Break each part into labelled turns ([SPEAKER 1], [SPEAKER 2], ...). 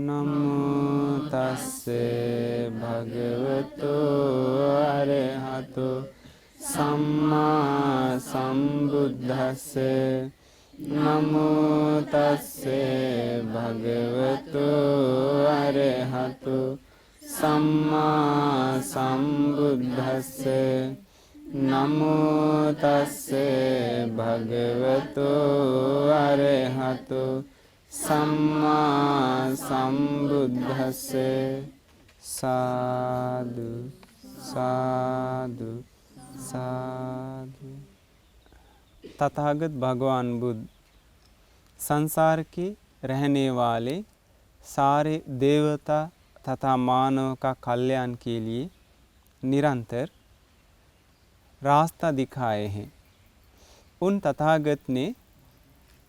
[SPEAKER 1] नमो तस्से भगवतो अरहतो सम्मा संबुद्धस्से नमो तस्से भगवतो अरहतो सम्मा संबुद्धस्से नमो तस्से भगवतो अरहतो सम्मा संबुद्धस्से। साधु साधु साधु। तथागत भगवान बुद्ध संसार के रहने वाले सारे देवता तथा मानव का कल्याण के लिए निरंतर रास्ता दिखाए हैं। उन तथागत ने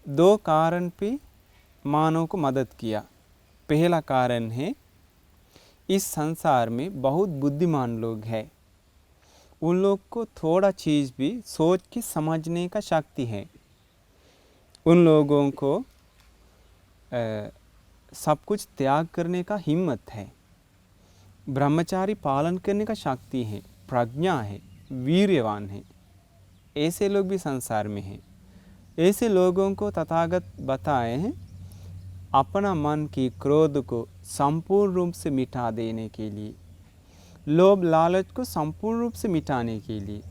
[SPEAKER 1] दो कारण पे मानव को मदद किया। पहला कारण है, इस संसार में बहुत बुद्धिमान लोग हैं। उन लोग को थोड़ा चीज़ भी सोच के समझने का शक्ति है। उन लोगों को सब कुछ त्याग करने का हिम्मत है, ब्रह्मचारी पालन करने का शक्ति है, प्रज्ञा है, वीर्यवान है। ऐसे लोग भी संसार में हैं। ऐसे लोगों को तथागत बताए हैं अपना मन की क्रोध को संपूर्ण रूप से मिटा देने के लिए, लोभ लालच को संपूर्ण रूप से मिटाने के लिए,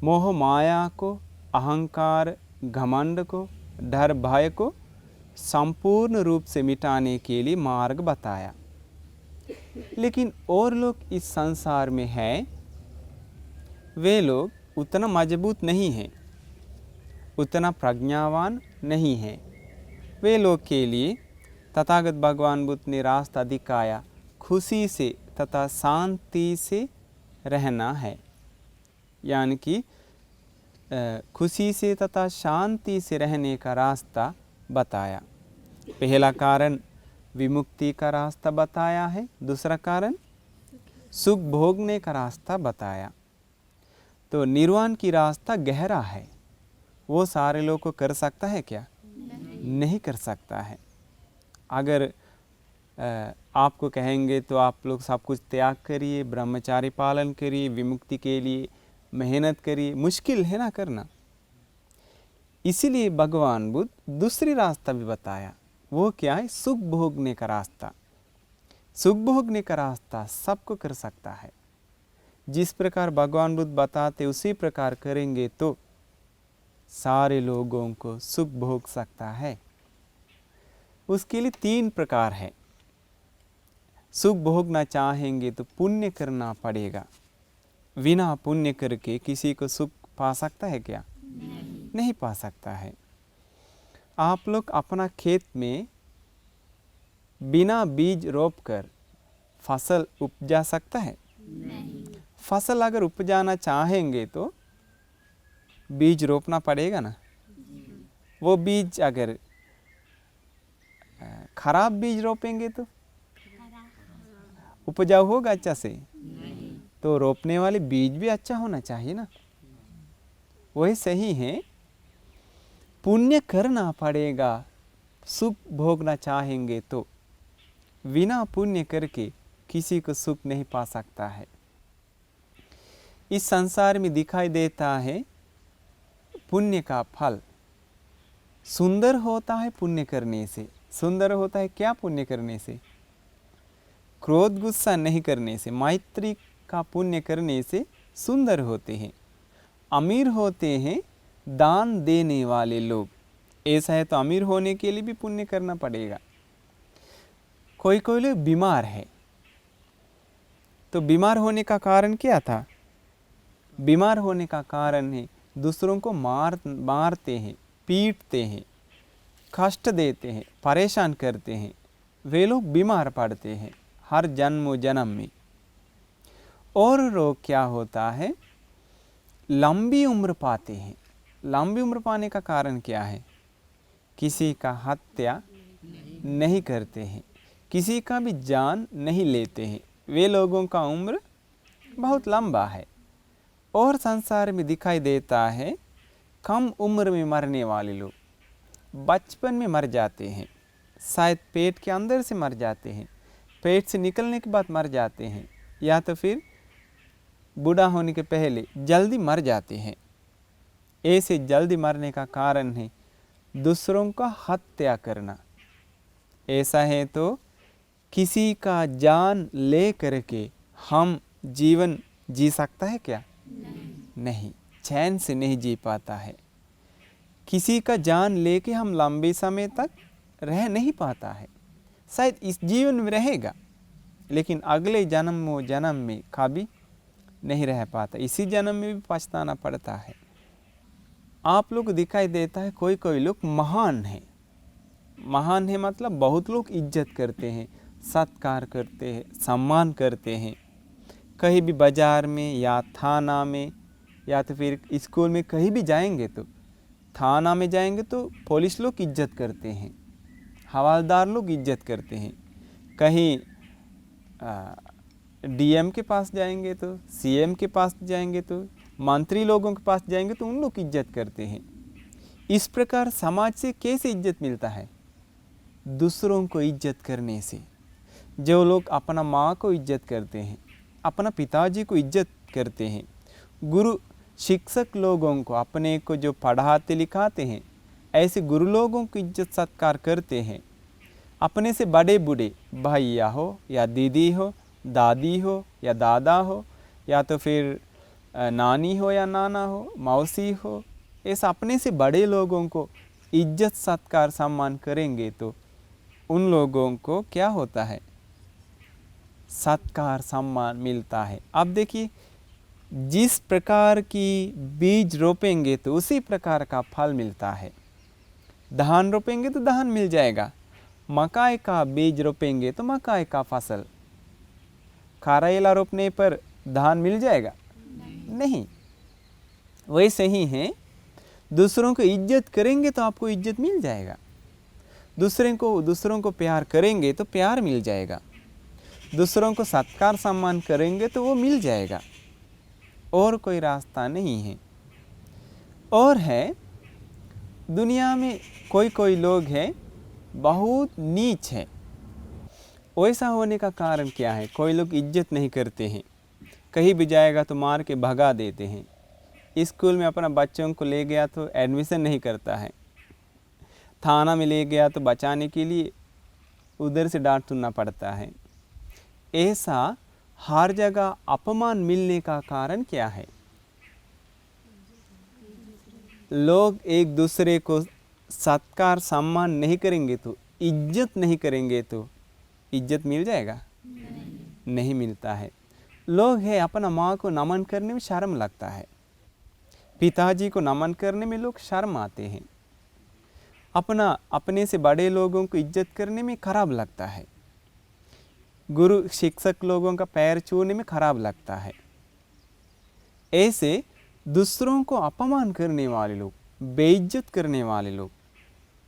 [SPEAKER 1] मोह माया को, अहंकार घमंड को, डर भय को संपूर्ण रूप से मिटाने के लिए मार्ग बताया। लेकिन और लोग इस संसार में हैं, वे लोग उतना मजबूत नहीं हैं, उतना प्रज्ञावान नहीं हैं। वे लोग के लिए तथागत भगवान बुद्ध ने रास्ता दिखाया, खुशी से तथा शांति से रहना है। यानी कि खुशी से तथा शांति से रहने का रास्ता बताया। पहला कारण विमुक्ति का रास्ता बताया है, दूसरा कारण सुख भोगने का रास्ता बताया। तो निर्वाण की रास्ता गहरा है, वो सारे लोग को कर सकता है क्या? नहीं कर सकता है। अगर आपको कहेंगे तो आप लोग सब कुछ त्याग करिए, ब्रह्मचारी पालन करिए, विमुक्ति के लिए मेहनत करिए, मुश्किल है ना करना। इसीलिए भगवान बुद्ध दूसरी रास्ता भी बताया। वो क्या है? सुख भोगने का रास्ता। सुख भोगने का रास्ता सबको कर सकता है। जिस प्रकार भगवान बुद्ध बताते उसी प्रकार करेंगे तो सारे लोगों को सुख भोग सकता है। उसके लिए तीन प्रकार है। सुख भोगना चाहेंगे तो पुण्य करना पड़ेगा। बिना पुण्य करके किसी को सुख पा सकता है क्या? नहीं पा सकता है। आप लोग अपना खेत में बिना बीज रोपकर फसल उपजा सकता है? नहीं। फसल अगर उपजाना चाहेंगे तो बीज रोपना पड़ेगा ना। वो बीज अगर खराब बीज रोपेंगे तो उपजाऊ होगा अच्छा से? नहीं। तो रोपने वाले बीज भी अच्छा होना चाहिए ना। वही सही है, पुण्य करना पड़ेगा। सुख भोगना चाहेंगे तो बिना पुण्य करके किसी को सुख नहीं पा सकता है। इस संसार में दिखाई देता है पुण्य का फल सुंदर होता है पुण्य करने से। सुंदर होता है क्या? पुण्य करने से, क्रोध गुस्सा नहीं करने से, मैत्री का पुण्य करने से सुंदर होते हैं। अमीर होते हैं दान देने वाले लोग। ऐसा है तो अमीर होने के लिए भी पुण्य करना पड़ेगा। कोई कोई लोग बीमार है तो बीमार होने का कारण क्या था? बीमार होने का कारण है दूसरों को मारते हैं, पीटते हैं, कष्ट देते हैं, परेशान करते हैं। वे लोग बीमार पड़ते हैं हर जन्म में। और रोग क्या होता है? लंबी उम्र पाते हैं। लंबी उम्र पाने का कारण क्या है? किसी का हत्या नहीं करते हैं, किसी का भी जान नहीं लेते हैं। वे लोगों का उम्र बहुत लंबा है। और संसार में दिखाई देता है कम उम्र में मरने वाले लोग बचपन में मर जाते हैं। शायद पेट के अंदर से मर जाते हैं, पेट से निकलने के बाद मर जाते हैं, या तो फिर बूढ़ा होने के पहले जल्दी मर जाते हैं। ऐसे जल्दी मरने का कारण है दूसरों का हत्या करना। ऐसा है तो किसी का जान ले करके हम जीवन जी सकता है क्या? नहीं, चैन से नहीं जी पाता है। किसी का जान लेके हम लंबे समय तक रह नहीं पाता है। शायद इस जीवन में रहेगा, लेकिन अगले जन्म में कभी नहीं रह पाता। इसी जन्म में भी पछताना पड़ता है। आप लोग को दिखाई देता है कोई कोई लोग महान है। महान है मतलब बहुत लोग इज्जत करते हैं, सत्कार करते हैं, सम्मान करते हैं। कहीं भी बाजार में या थाना में या तो फिर स्कूल में कहीं भी जाएंगे तो, थाना में जाएंगे तो पुलिस लोग इज्जत करते हैं, हवलदार लोग इज्जत करते हैं। कहीं डीएम के पास जाएंगे तो, सीएम के पास जाएंगे तो, मंत्री लोगों के पास जाएंगे तो उन लोग इज्जत करते हैं। इस प्रकार समाज से कैसे इज्जत मिलता है? दूसरों को इज्जत करने से। जो लोग अपना माँ को इज्जत करते हैं, अपना पिताजी को इज्जत करते हैं, गुरु शिक्षक लोगों को, अपने को जो पढ़ाते लिखाते हैं, ऐसे गुरु लोगों को इज्जत सत्कार करते हैं। अपने से बड़े बूढ़े भैया हो या दीदी हो, दादी हो या दादा हो, या तो फिर नानी हो या नाना हो, मौसी हो, ऐसा अपने से बड़े लोगों को इज्जत सत्कार सम्मान करेंगे तो उन लोगों को क्या होता है? सत्कार सम्मान मिलता है। अब देखिए, जिस प्रकार की बीज रोपेंगे तो उसी प्रकार का फल मिलता है। धान रोपेंगे तो धान मिल जाएगा, मकाई का बीज रोपेंगे तो मकाई का फसल। करेला रोपने पर धान मिल जाएगा? नहीं। वैसे ही है, दूसरों को इज्जत करेंगे तो आपको इज्जत मिल जाएगा। दूसरों को प्यार करेंगे तो प्यार मिल जाएगा। दूसरों को सत्कार सम्मान करेंगे तो वो मिल जाएगा। और कोई रास्ता नहीं है। और है, दुनिया में कोई कोई लोग हैं बहुत नीच है। वैसा होने का कारण क्या है? कोई लोग इज्जत नहीं करते हैं, कहीं भी जाएगा तो मार के भगा देते हैं। स्कूल में अपना बच्चों को ले गया तो एडमिशन नहीं करता है, थाना में ले गया तो बचाने के लिए उधर से डांट सुनना पड़ता है। ऐसा हर जगह अपमान मिलने का कारण क्या है? लोग एक दूसरे को सत्कार सम्मान नहीं करेंगे तो, इज्जत नहीं करेंगे तो इज्जत मिल जाएगा? नहीं मिलता है। लोग है अपना माँ को नमन करने में शर्म लगता है, पिताजी को नमन करने में लोग शर्म आते हैं, अपने से बड़े लोगों को इज्जत करने में खराब लगता है, गुरु शिक्षक लोगों का पैर छूने में खराब लगता है। ऐसे दूसरों को अपमान करने वाले लोग, बेइज्जत करने वाले लोग,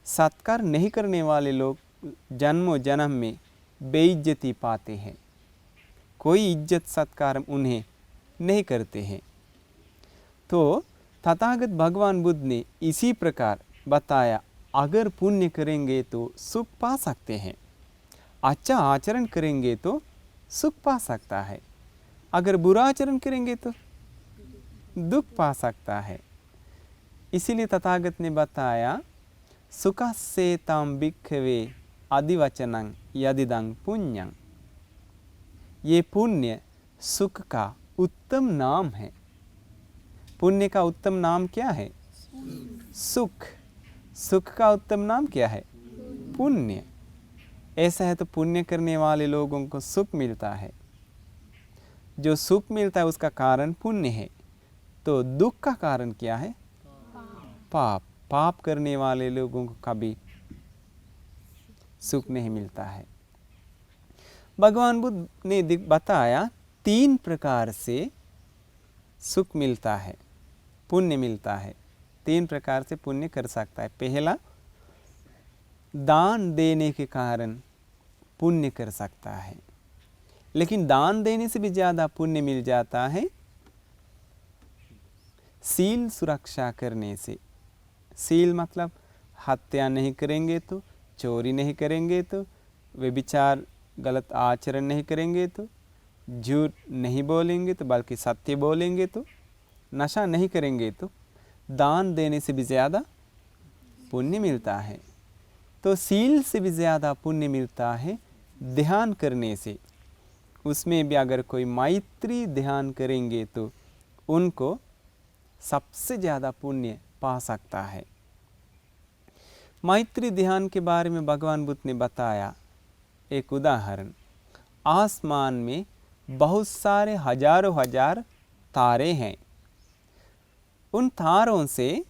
[SPEAKER 1] सत्कार नहीं करने वाले लोग जन्मों जन्म में बेइज्जती पाते हैं। कोई इज्जत सत्कार उन्हें नहीं करते हैं। तो तथागत भगवान बुद्ध ने इसी प्रकार बताया, अगर पुण्य करेंगे तो सुख पा सकते हैं, अच्छा आचरण करेंगे तो सुख पा सकता है, अगर बुरा आचरण करेंगे तो दुख पा सकता है। इसीलिए तथागत ने बताया, सुखस्य तं भिक्खवे अधिवचनं यदिदं पुण्यं। ये पुण्य सुख का उत्तम नाम है। पुण्य का उत्तम नाम क्या है? सुख। सुख का उत्तम नाम क्या है? पुण्य। ऐसा है तो पुण्य करने वाले लोगों को सुख मिलता है। जो सुख मिलता है उसका कारण पुण्य है। तो दुख का कारण क्या है? पाप। पाप करने वाले लोगों को कभी सुख नहीं मिलता है। भगवान बुद्ध ने बताया 3 प्रकार से सुख मिलता है, पुण्य मिलता है। 3 प्रकार से पुण्य कर सकता है। पहला, दान देने के कारण पुण्य कर सकता है, लेकिन दान देने से भी ज़्यादा पुण्य मिल जाता है सील सुरक्षा करने से। सील मतलब हत्या नहीं करेंगे तो, चोरी नहीं करेंगे तो, व्यभिचार गलत आचरण नहीं करेंगे तो, झूठ नहीं बोलेंगे तो बल्कि सत्य बोलेंगे तो, नशा नहीं करेंगे तो दान देने से भी ज़्यादा पुण्य मिलता है। तो सील से भी ज़्यादा पुण्य मिलता है ध्यान करने से। उसमें भी अगर कोई मैत्री ध्यान करेंगे तो उनको सबसे ज़्यादा पुण्य पा सकता है। मैत्री ध्यान के बारे में भगवान बुद्ध ने बताया एक उदाहरण। आसमान में बहुत सारे हजारों हजार तारे हैं। उन तारों से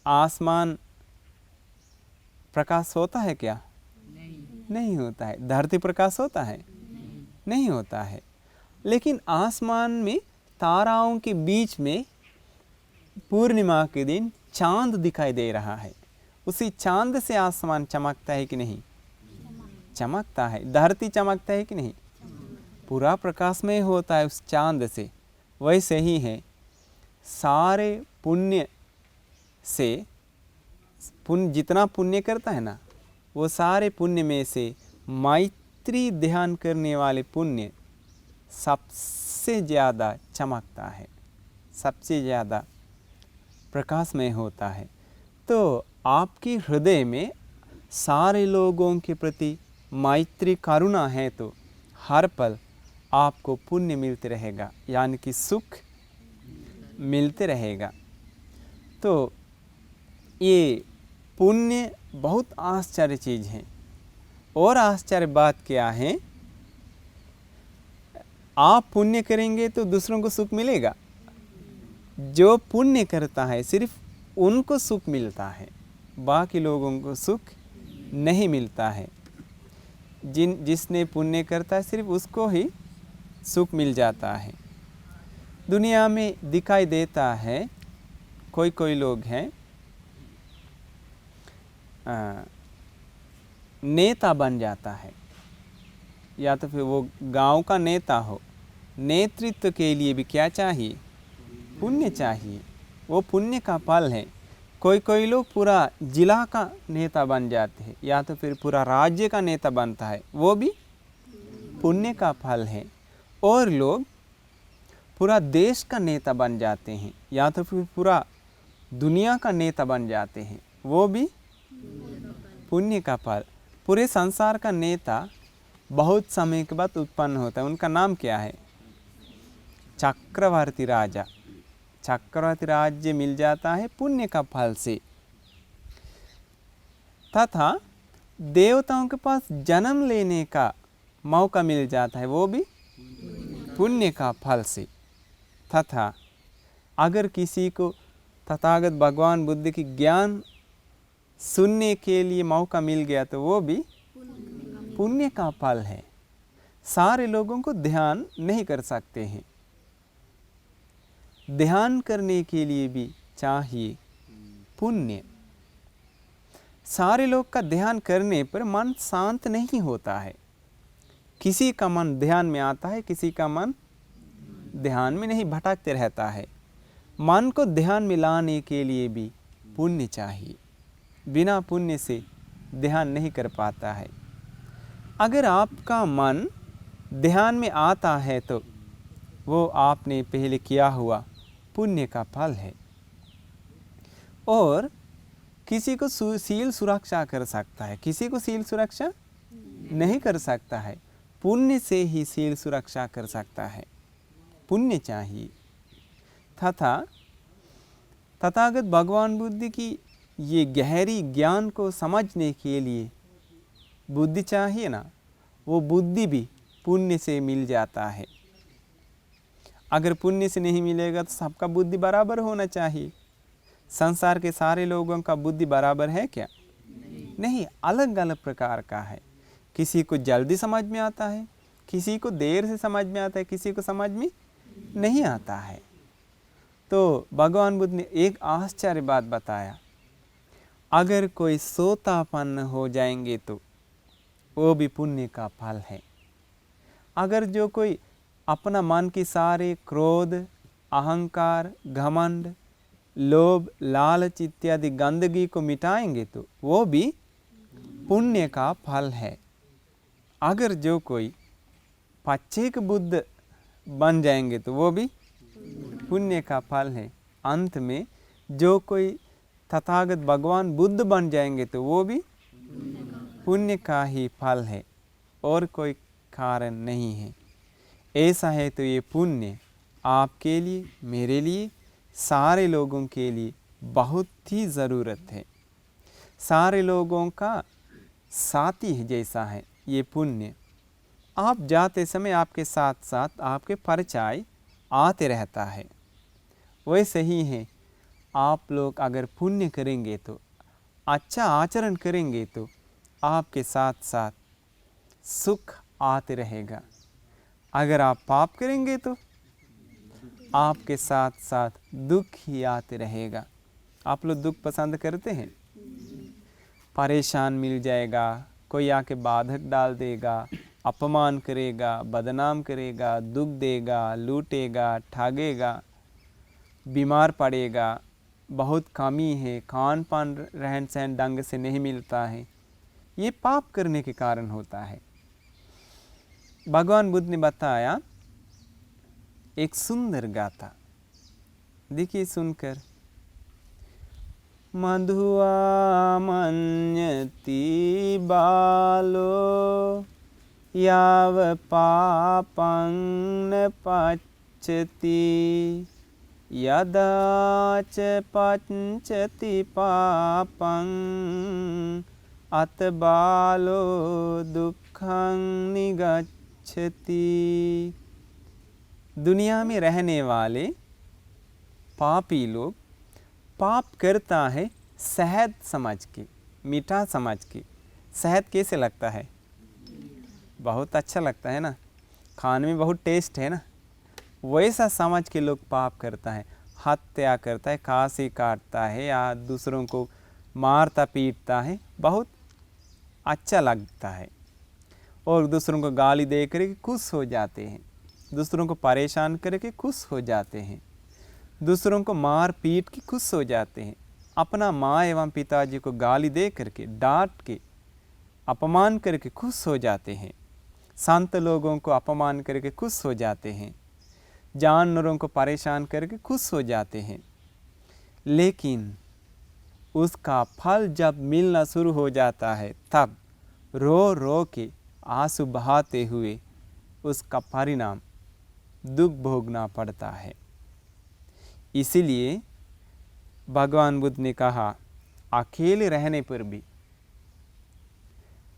[SPEAKER 1] आसमान प्रकाश होता है क्या? नहीं होता है। धरती प्रकाश होता है? नहीं होता है। लेकिन आसमान में ताराओं के बीच में पूर्णिमा के दिन चांद दिखाई दे रहा है। उसी चांद से आसमान चमकता है कि नहीं? चमकता है। धरती चमकता है कि नहीं? पूरा प्रकाशमय होता है उस चांद से। वैसे ही है सारे पुण्य से, पुण्य जितना पुण्य करता है ना, वो सारे पुण्य में से मैत्री ध्यान करने वाले पुण्य सबसे ज़्यादा चमकता है, सबसे ज़्यादा प्रकाशमय होता है। तो आपके हृदय में सारे लोगों के प्रति मैत्री करुणा है तो हर पल आपको पुण्य मिलते रहेगा, यानी कि सुख मिलते रहेगा। तो ये पुण्य बहुत आश्चर्य चीज़ है। और आश्चर्य बात क्या है, आप पुण्य करेंगे तो दूसरों को सुख मिलेगा। जो पुण्य करता है सिर्फ उनको सुख मिलता है, बाकी लोगों को सुख नहीं मिलता है। जिसने पुण्य करता है सिर्फ उसको ही सुख मिल जाता है। दुनिया में दिखाई देता है कोई कोई लोग हैं नेता बन जाता है, या तो फिर वो गांव का नेता हो। नेतृत्व के लिए भी क्या चाहिए? पुण्य चाहिए। वो पुण्य का फल है। कोई कोई लोग पूरा जिला का नेता बन जाते हैं, या तो फिर पूरा राज्य का नेता बनता है, वो भी पुण्य का फल है। और लोग पूरा देश का नेता बन जाते हैं, या तो फिर पूरा दुनिया का नेता बन जाते हैं, वो भी पुण्य का फल। पूरे संसार का नेता बहुत समय के बाद उत्पन्न होता है। उनका नाम क्या है? चक्रवर्ती राजा। चक्रवर्ती राज्य मिल जाता है पुण्य का फल से। तथा देवताओं के पास जन्म लेने का मौका मिल जाता है, वो भी पुण्य का फल से। तथा अगर किसी को तथागत भगवान बुद्ध की ज्ञान सुनने के लिए मौका मिल गया तो वो भी पुण्य का फल है। सारे लोगों को ध्यान नहीं कर सकते हैं। ध्यान करने के लिए भी चाहिए पुण्य। सारे लोग का ध्यान करने पर मन शांत नहीं होता है। किसी का मन ध्यान में आता है, किसी का मन ध्यान में नहीं, भटकते रहता है। मन को ध्यान में लाने के लिए भी पुण्य चाहिए। बिना पुण्य से ध्यान नहीं कर पाता है। अगर आपका मन ध्यान में आता है तो वो आपने पहले किया हुआ पुण्य का फल है। और किसी को सील सुरक्षा कर सकता है, किसी को सील सुरक्षा नहीं कर सकता है। पुण्य से ही सील सुरक्षा कर सकता है। पुण्य चाहिए। तथा तथागत भगवान बुद्ध की ये गहरी ज्ञान को समझने के लिए बुद्धि चाहिए ना, वो बुद्धि भी पुण्य से मिल जाता है। अगर पुण्य से नहीं मिलेगा तो सबका बुद्धि बराबर होना चाहिए। संसार के सारे लोगों का बुद्धि बराबर है क्या? नहीं, अलग अलग प्रकार का है। किसी को जल्दी समझ में आता है, किसी को देर से समझ में आता है, किसी को समझ में नहीं आता है। तो भगवान बुद्ध ने एक आश्चर्य बात बताया, अगर कोई सोतापन्न हो जाएंगे तो वो भी पुण्य का फल है। अगर जो कोई अपना मन की सारे क्रोध, अहंकार, घमंड, लोभ लालच इत्यादि गंदगी को मिटाएंगे तो वो भी पुण्य का फल है। अगर जो कोई पच्चीक बुद्ध बन जाएंगे तो वो भी पुण्य का फल है। अंत में जो कोई तथागत भगवान बुद्ध बन जाएंगे तो वो भी पुण्य का ही फल है और कोई कारण नहीं है। ऐसा है तो ये पुण्य आपके लिए, मेरे लिए, सारे लोगों के लिए बहुत ही ज़रूरत है। सारे लोगों का साथी जैसा है ये पुण्य। आप जाते समय आपके साथ साथ आपके परिचय आते रहता है। वैसे ही है, आप लोग अगर पुण्य करेंगे तो, अच्छा आचरण करेंगे तो आपके साथ साथ सुख आते रहेगा। अगर आप पाप करेंगे तो आपके साथ साथ दुख ही आते रहेगा। आप लोग दुख पसंद करते हैं? परेशान मिल जाएगा, कोई आके बाधक डाल देगा, अपमान करेगा, बदनाम करेगा, दुख देगा, लूटेगा, ठगेगा, बीमार पड़ेगा, बहुत कमी है, खान पान रहन सहन ढंग से नहीं मिलता है, ये पाप करने के कारण होता है। भगवान बुद्ध ने बताया एक सुंदर गाथा, देखिए सुनकर। मधुआ मन्यति बालो याव पापं न पच्यति यदा च पच्यति पापं अत बालो दुःखं निगच्छति। दुनिया में रहने वाले पापी लोग पाप करता है शहद समझ के, मीठा समझ के। शहद कैसे लगता है? बहुत अच्छा लगता है ना, खाने में बहुत टेस्ट है ना। वैसा समझ के लोग पाप करता है, हत्या करता है, काशी काटता है या दूसरों को मारता पीटता है, बहुत अच्छा लगता है। और दूसरों को गाली दे करके खुश हो जाते हैं, दूसरों को परेशान करके खुश हो जाते हैं, दूसरों को मार पीट के खुश हो जाते हैं। अपना माँ एवं पिताजी को गाली दे करके, डांट के, अपमान करके खुश हो जाते हैं। संत लोगों को अपमान करके खुश हो जाते हैं, जानवरों को परेशान करके खुश हो जाते हैं। लेकिन उसका फल जब मिलना शुरू हो जाता है तब रो रो के आंसू बहाते हुए उसका परिणाम दुख भोगना पड़ता है। इसीलिए भगवान बुद्ध ने कहा, अकेले रहने पर भी,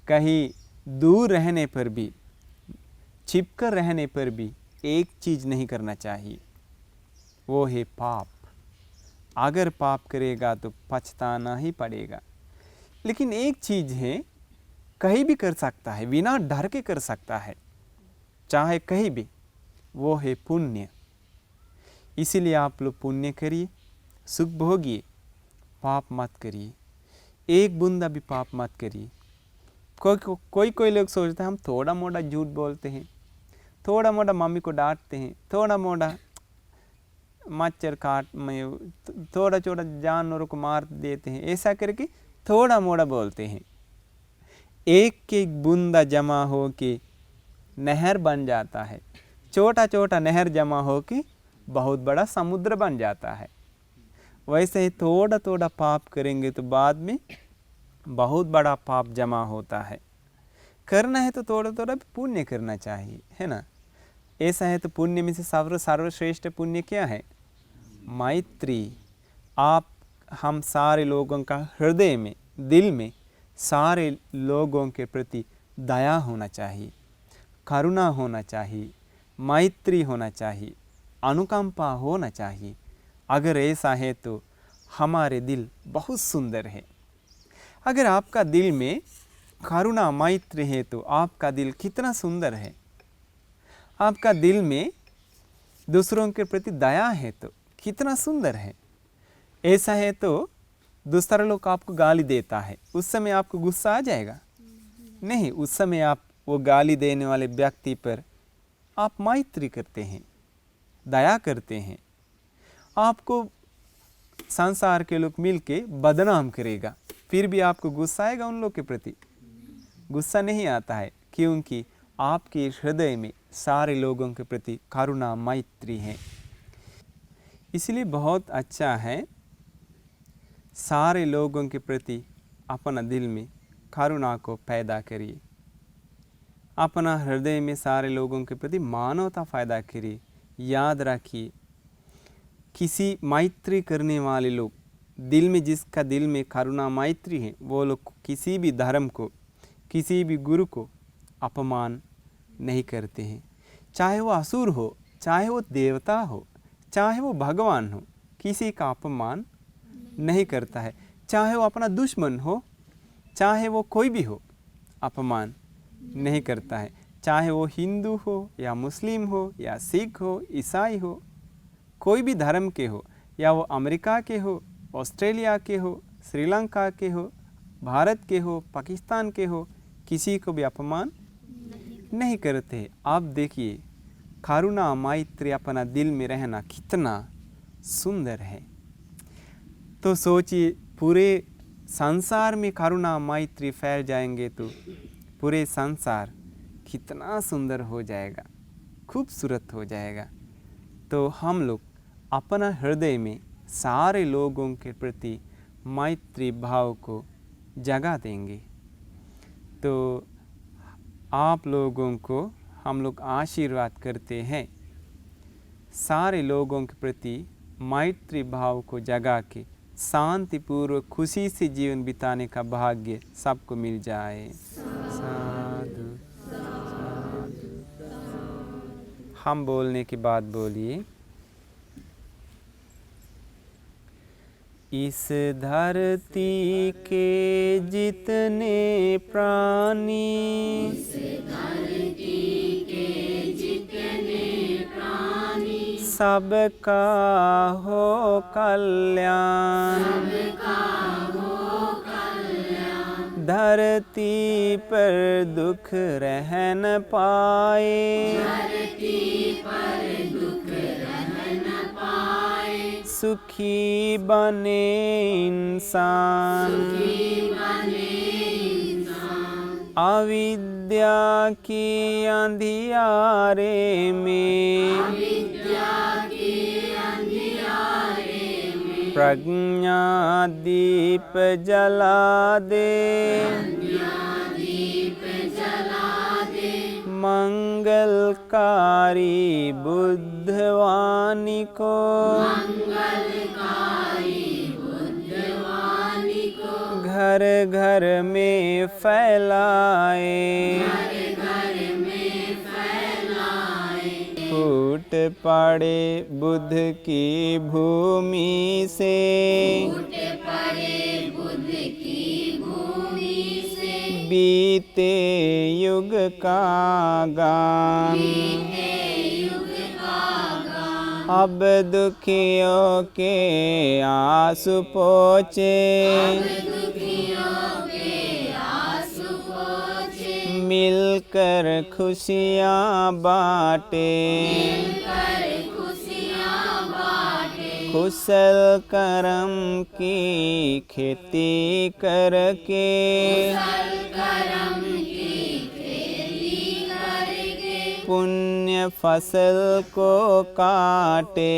[SPEAKER 1] कहीं दूर रहने पर भी, छिपकर रहने पर भी एक चीज़ नहीं करना चाहिए, वो है पाप। अगर पाप करेगा तो पछताना ही पड़ेगा। लेकिन एक चीज़ है, कहीं भी कर सकता है, बिना डर के कर सकता है, चाहे कहीं भी, वो है पुण्य। इसीलिए आप लोग पुण्य करिए, सुख भोगिए, पाप मत करिए, एक बूंदा भी पाप मत करिए। कोई लोग सोचते हैं हम थोड़ा मोड़ा झूठ बोलते हैं, थोड़ा मोड़ा मम्मी को डांटते हैं, थोड़ा मोड़ा मच्छर काट में, थोड़ा छोटा जानवरों को मार देते हैं, ऐसा करके थोड़ा मोड़ा बोलते हैं। एक एक बूंदा जमा हो के नहर बन जाता है, छोटा छोटा नहर जमा हो के बहुत बड़ा समुद्र बन जाता है। वैसे ही थोड़ा थोड़ा पाप करेंगे तो बाद में बहुत बड़ा पाप जमा होता है। करना है तो थोड़ा थोड़ा पुण्य करना चाहिए, है ना। ऐसा है तो पुण्य में से सर्वश्रेष्ठ पुण्य क्या है? मैत्री। आप हम सारे लोगों का हृदय में, दिल में सारे लोगों के प्रति दया होना चाहिए, करुणा होना चाहिए, मैत्री होना चाहिए, अनुकंपा होना चाहिए। अगर ऐसा है तो हमारे दिल बहुत सुंदर है। अगर आपका दिल में करुणा मैत्री है तो आपका दिल कितना सुंदर है। आपका दिल में दूसरों के प्रति दया है तो कितना सुंदर है। ऐसा है तो दूसरा लोग आपको गाली देता है, उस समय आपको गुस्सा आ जाएगा? नहीं, उस समय आप वो गाली देने वाले व्यक्ति पर आप मैत्री करते हैं, दया करते हैं। आपको संसार के लोग मिलके बदनाम करेगा, फिर भी आपको गुस्सा आएगा उन लोग के प्रति? गुस्सा नहीं आता है, क्योंकि आपके हृदय में सारे लोगों के प्रति करुणा मैत्री है। इसलिए बहुत अच्छा है सारे लोगों के प्रति अपना दिल में करुणा को पैदा करिए, अपना हृदय में सारे लोगों के प्रति मानवता पैदा करिए। याद रखिए, किसी मैत्री करने वाले लोग दिल में, जिसका दिल में करुणा मैत्री है, वो लोग किसी भी धर्म को, किसी भी गुरु को अपमान नहीं करते हैं। चाहे वो असुर हो, चाहे वो देवता हो, चाहे वो भगवान हो, किसी का अपमान नहीं करता है। चाहे वो अपना दुश्मन हो, चाहे वो कोई भी हो, अपमान नहीं करता है। चाहे वो हिंदू हो या मुस्लिम हो या सिख हो, ईसाई हो, कोई भी धर्म के हो, या वो अमेरिका के हो, ऑस्ट्रेलिया के हो, श्रीलंका के हो, भारत के हो, पाकिस्तान के हो, किसी को भी अपमान नहीं करते। आप देखिए, करुणा मैत्री अपना दिल में रहना कितना सुंदर है। तो सोचिए, पूरे संसार में करुणा मैत्री फैल जाएंगे तो पूरे संसार कितना सुंदर हो जाएगा, खूबसूरत हो जाएगा। तो हम लोग अपना हृदय में सारे लोगों के प्रति मैत्री भाव को जगा देंगे। तो आप लोगों को हम लोग आशीर्वाद करते हैं, सारे लोगों के प्रति मैत्री भाव को जगा के शांतिपूर्वक खुशी से जीवन बिताने का भाग्य सबको मिल जाए। साधु साधु। हम बोलने के बाद बोलिए। इस धरती के जितने प्राणी, सबका हो कल्याण, धरती पर दुख रह न पाए, सुखी बने इंसान, अविद्या की अंधियारे में, प्रज्ञा दीप जला दे, मंगलकारी बुद्धवाणी को, घर घर में फैलाए, फूट पड़े बुद्ध की भूमि से, बीते युग का गान, अब दुखियों के आंसू पोंछे, मिलकर खुशियाँ बांटे, कुशल कर्म की खेती करके, पुण्य फसल को काटे,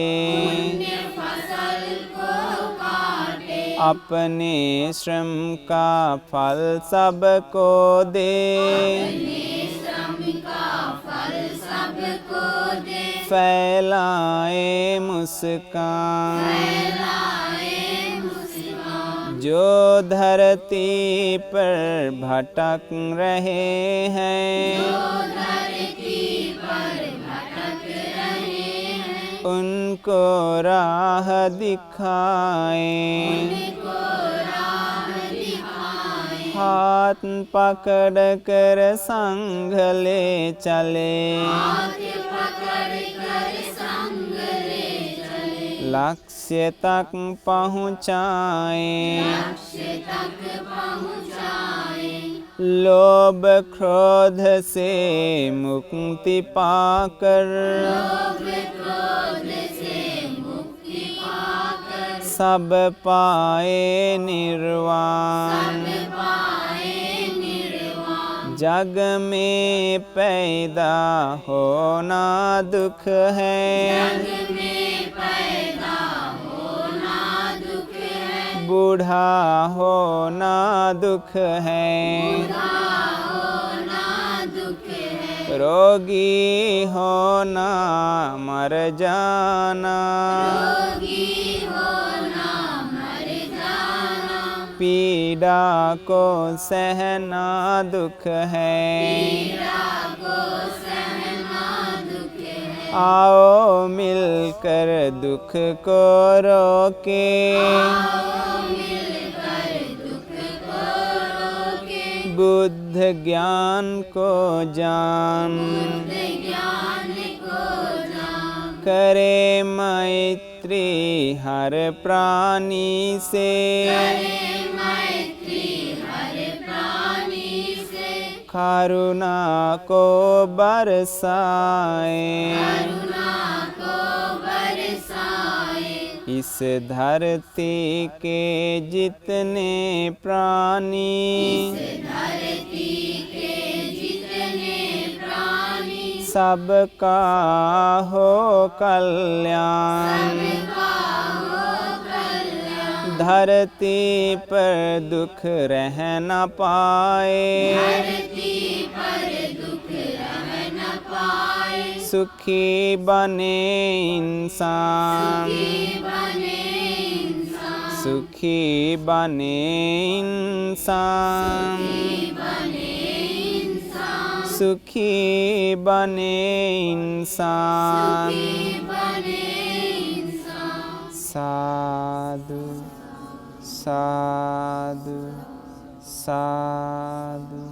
[SPEAKER 1] अपने श्रम का फल सबको दे, फैलाए मुस्कान, जो धरती पर भटक रहे हैं, उनको राह दिखाए, हाथ पकड़ कर संग ले चले, लक्ष्य तक पहुँचाए, लोभ क्रोध से मुक्ति पाकर, सब पाए निर्वाण। जग में पैदा होना दुख है, बूढ़ा होना दुख है, रोगी होना मर जाना, पीड़ा को सहना दुख है, आओ मिलकर दुख को रोके, बुद्ध ज्ञान को जान, करे मैत्री हर प्राणी से, करुणा को बरसाए, इस धरती के जितने प्राणी, सबका हो कल्याण। धरती पर दुख रह न पाए, सुखी बने इंसान, सुखी बने इंसान, सुखी बने इंसान। साधु साधु साधु।